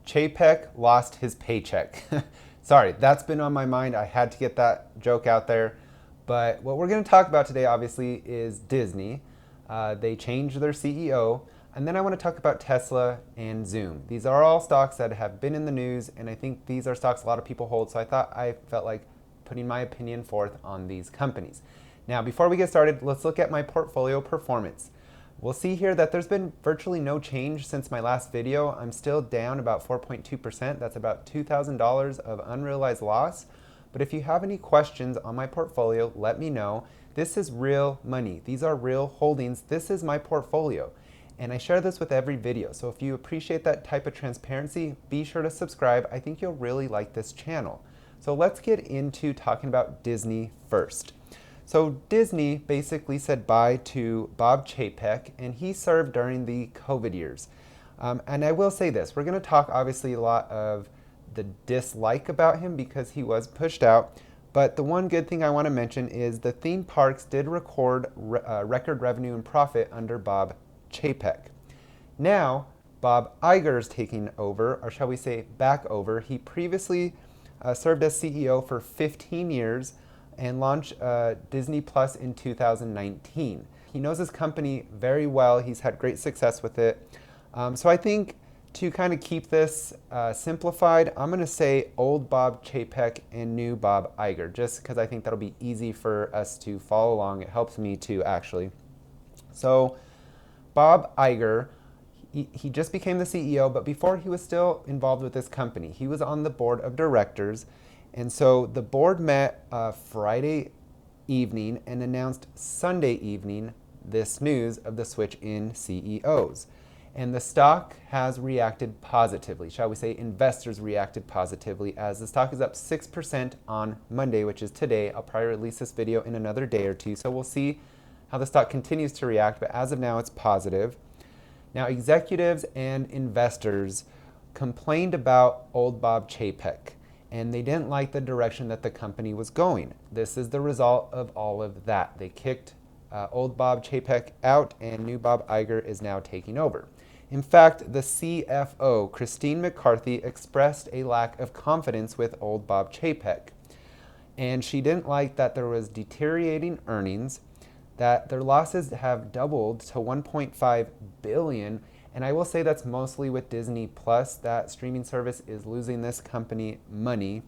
Chapek lost his paycheck. Sorry, that's been on my mind. I had to get that joke out there. But what we're going to talk about today, obviously, is Disney. They changed their CEO. And then I want to talk about Tesla and Zoom. These are all stocks that have been in the news, and I think these are stocks a lot of people hold. So I felt like putting my opinion forth on these companies. Now, before we get started, let's look at my portfolio performance. We'll see here that there's been virtually no change since my last video. I'm still down about 4.2%. That's about $2,000 of unrealized loss. But if you have any questions on my portfolio, let me know. This is real money. These are real holdings. This is my portfolio. And I share this with every video. So if you appreciate that type of transparency, be sure to subscribe. I think you'll really like this channel. So let's get into talking about Disney first. So Disney basically said bye to Bob Chapek, and he served during the COVID years. And I will say this, we're going to talk obviously a lot of the dislike about him because he was pushed out. But the one good thing I want to mention is the theme parks did record record revenue and profit under Bob Chapek. Now, Bob Iger is taking over, or shall we say back over. He previously served as CEO for 15 years and launched Disney Plus in 2019. He knows his company very well. He's had great success with it. So I think to kind of keep this simplified, I'm going to say old Bob Chapek and new Bob Iger, just because I think that'll be easy for us to follow along. It helps me too, actually. So Bob Iger, he just became the CEO, but before he was still involved with this company. He was on the board of directors. And so the board met Friday evening and announced Sunday evening this news of the switch in CEOs. And the stock has reacted positively. Shall we say investors reacted positively as the stock is up 6% on Monday, which is today. I'll probably release this video in another day or two. So we'll see how the stock continues to react. But as of now, it's positive. Now, executives and investors complained about old Bob Chapek, and they didn't like the direction that the company was going. This is the result of all of that. They kicked old Bob Chapek out, and new Bob Iger is now taking over. In fact, the CFO, Christine McCarthy, expressed a lack of confidence with old Bob Chapek. And she didn't like that there was deteriorating earnings, that their losses have doubled to $1.5 billion. And I will say that's mostly with Disney Plus. That streaming service is losing this company money.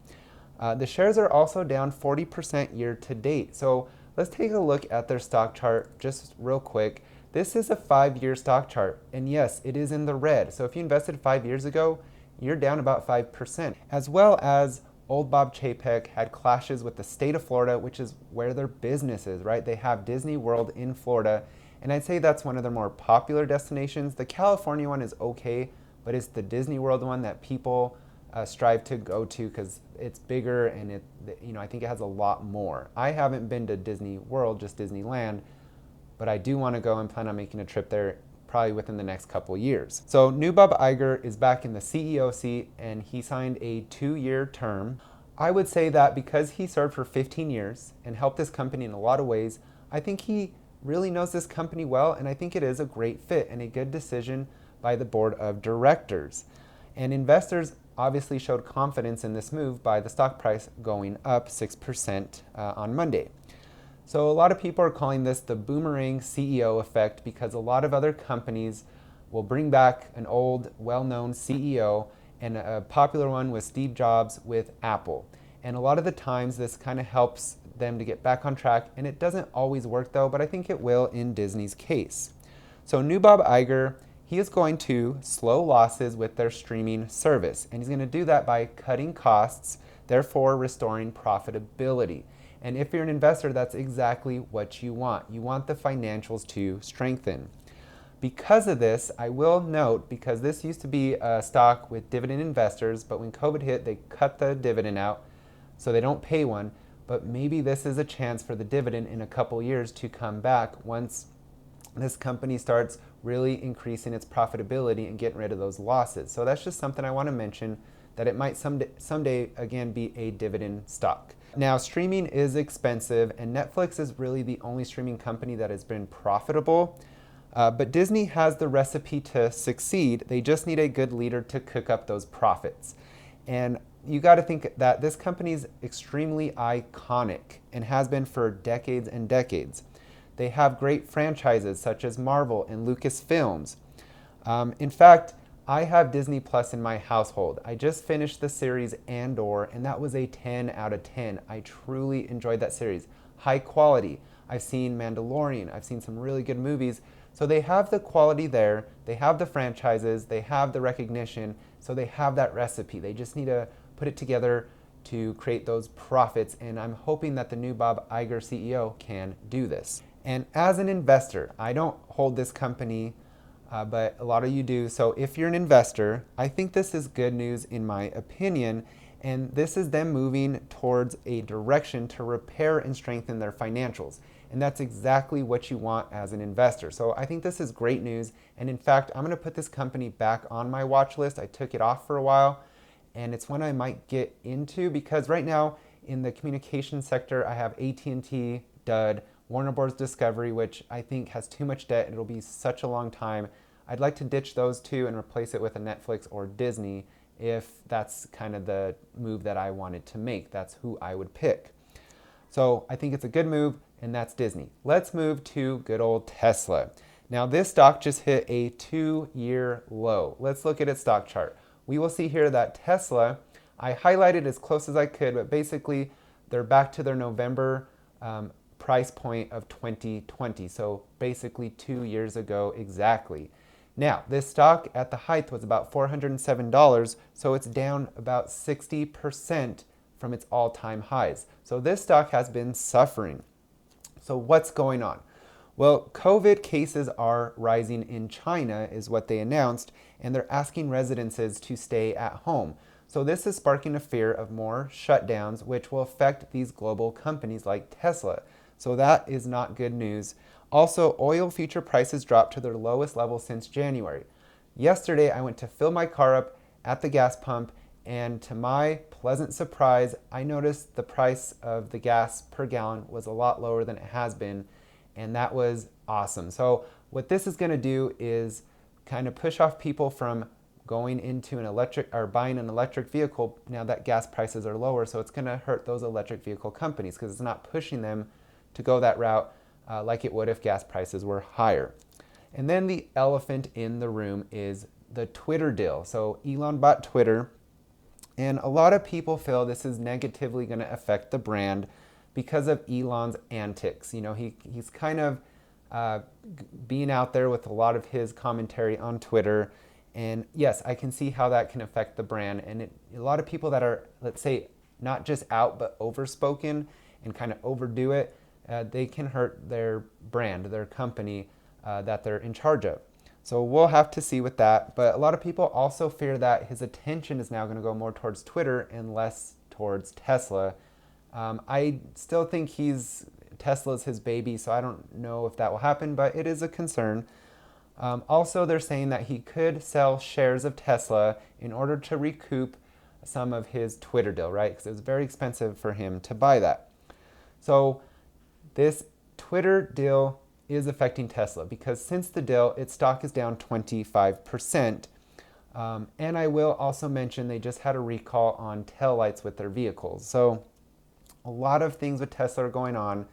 The shares are also down 40% year to date. So let's take a look at their stock chart just real quick. This is a 5-year stock chart. And yes, it is in the red. So if you invested 5 years ago, you're down about 5%. As well as old Bob Chapek had clashes with the state of Florida, which is where their business is, right? They have Disney World in Florida. And I'd say that's one of their more popular destinations. The California one is okay, but it's the Disney World one that people strive to go to because it's bigger and I think it has a lot more. I haven't been to Disney World, just Disneyland, but I do want to go and plan on making a trip there probably within the next couple years. So new Bob Iger is back in the CEO seat and he signed a 2-year term. I would say that because he served for 15 years and helped this company in a lot of ways, I think he really knows this company well, and I think it is a great fit and a good decision by the board of directors. And investors obviously showed confidence in this move by the stock price going up 6% on Monday. So a lot of people are calling this the boomerang CEO effect because a lot of other companies will bring back an old, well-known CEO, and a popular one was Steve Jobs with Apple. And a lot of the times this kind of helps them to get back on track, and it doesn't always work though, but I think it will in Disney's case. So new Bob Iger, he is going to slow losses with their streaming service, and he's going to do that by cutting costs, therefore restoring profitability. And if you're an investor, that's exactly what you want. You want the financials to strengthen. Because of this, I will note, because this used to be a stock with dividend investors, but when COVID hit, they cut the dividend out, so they don't pay one. But maybe this is a chance for the dividend in a couple years to come back once this company starts really increasing its profitability and getting rid of those losses. So that's just something I want to mention, that it might someday again be a dividend stock. Now, streaming is expensive, and Netflix is really the only streaming company that has been profitable. But Disney has the recipe to succeed. They just need a good leader to cook up those profits. And you got to think that this company is extremely iconic and has been for decades and decades. They have great franchises such as Marvel and Lucasfilms. In fact, I have Disney Plus in my household. I just finished the series Andor, and that was a 10 out of 10. I truly enjoyed that series. High quality. I've seen Mandalorian. I've seen some really good movies. So they have the quality there. They have the franchises. They have the recognition. So they have that recipe. They just need to put it together to create those profits. And I'm hoping that the new Bob Iger CEO can do this. And as an investor, I don't hold this company, but a lot of you do. So if you're an investor, I think this is good news in my opinion. And this is them moving towards a direction to repair and strengthen their financials. And that's exactly what you want as an investor. So I think this is great news. And in fact, I'm going to put this company back on my watch list. I took it off for a while, and it's one I might get into because right now in the communication sector, I have AT&T, Dud, Warner Bros. Discovery, which I think has too much debt. It'll be such a long time. I'd like to ditch those two and replace it with a Netflix or Disney if that's kind of the move that I wanted to make. That's who I would pick. So I think it's a good move, and that's Disney. Let's move to good old Tesla. Now this stock just hit a 2-year low. Let's look at its stock chart. We will see here that Tesla, I highlighted as close as I could, but basically they're back to their November price point of 2020. So basically 2 years ago exactly. Now, this stock at the height was about $407, so it's down about 60% from its all-time highs. So this stock has been suffering. So what's going on? Well, COVID cases are rising in China is what they announced, and they're asking residences to stay at home. So this is sparking a fear of more shutdowns, which will affect these global companies like Tesla. So that is not good news. Also, oil future prices dropped to their lowest level since January. Yesterday, I went to fill my car up at the gas pump, and to my pleasant surprise, I noticed the price of the gas per gallon was a lot lower than it has been, and that was awesome. So what this is going to do is kind of push off people from going into an electric or buying an electric vehicle now that gas prices are lower. So it's going to hurt those electric vehicle companies because it's not pushing them to go that route like it would if gas prices were higher. And then the elephant in the room is the Twitter deal. So Elon bought Twitter, and a lot of people feel this is negatively going to affect the brand because of Elon's antics. You know, he's kind of being out there with a lot of his commentary on Twitter. And yes, I can see how that can affect the brand. And a lot of people that are, let's say, not just out, but overspoken and kind of overdo it, they can hurt their brand, their company that they're in charge of. So we'll have to see with that. But a lot of people also fear that his attention is now going to go more towards Twitter and less towards Tesla. I still think Tesla's his baby, so I don't know if that will happen, but it is a concern. Also, they're saying that he could sell shares of Tesla in order to recoup some of his Twitter deal, right? Because it was very expensive for him to buy that. So this Twitter deal is affecting Tesla because since the deal, its stock is down 25%. And I will also mention they just had a recall on taillights with their vehicles. So a lot of things with Tesla are going on.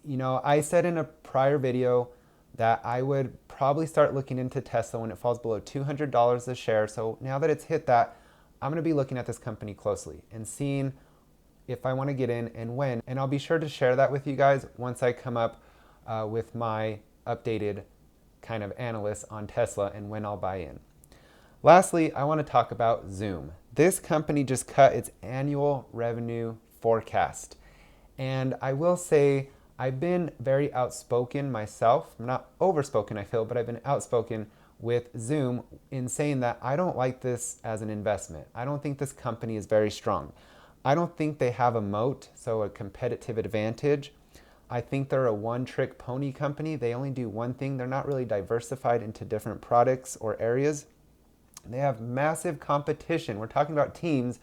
You know, I said in a prior video that I would probably start looking into Tesla when it falls below $200 a share. So now that it's hit that, I'm going to be looking at this company closely and seeing if I want to get in and when. And I'll be sure to share that with you guys once I come up with my updated kind of analysis on Tesla and when I'll buy in. Lastly, I want to talk about Zoom. This company just cut its annual revenue forecast. And I will say I've been very outspoken myself. I'm not overspoken, I feel, but I've been outspoken with Zoom in saying that I don't like this as an investment. I don't think this company is very strong. I don't think they have a moat, so a competitive advantage. I think they're a one-trick pony company. They only do one thing. They're not really diversified into different products or areas. They have massive competition. We're talking about Teams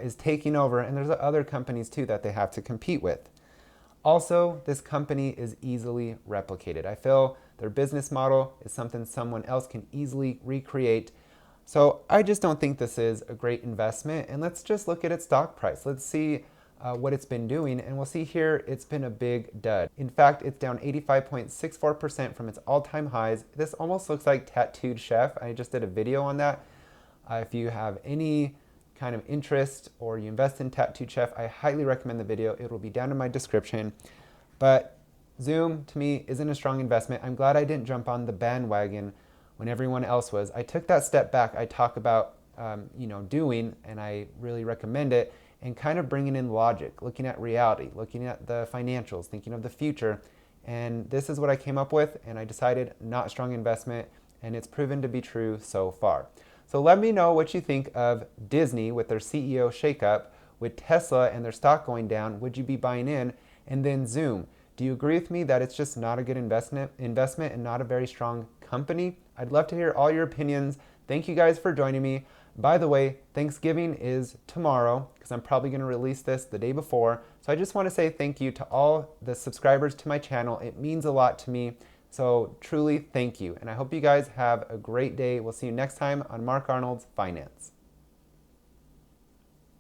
is taking over, and there's other companies too that they have to compete with. Also, this company is easily replicated. I feel Their business model is something someone else can easily recreate. So I just don't think this is a great investment. And let's just look at its stock price. Let's see what it's been doing, and we'll see here it's been a big dud. In fact, it's down 85.64% from its all-time highs. This almost looks like Tattooed Chef. I just did a video on that. If you have any kind of interest or you invest in Tattooed Chef, I highly recommend the video. It will be down in my description. But Zoom, to me, isn't a strong investment. I'm glad I didn't jump on the bandwagon when everyone else was. I took that step back. I talk about doing, and I really recommend it, and kind of bringing in logic, looking at reality, looking at the financials, thinking of the future. And this is what I came up with, and I decided not a strong investment, and it's proven to be true so far. So let me know what you think of Disney with their CEO shakeup, with Tesla and their stock going down. Would you be buying in? And then Zoom. Do you agree with me that it's just not a good investment and not a very strong company? I'd love to hear all your opinions. Thank you guys for joining me. By the way, Thanksgiving is tomorrow because I'm probably going to release this the day before. So I just want to say thank you to all the subscribers to my channel. It means a lot to me. So truly thank you. And I hope you guys have a great day. We'll see you next time on Mark Arnold's Finance.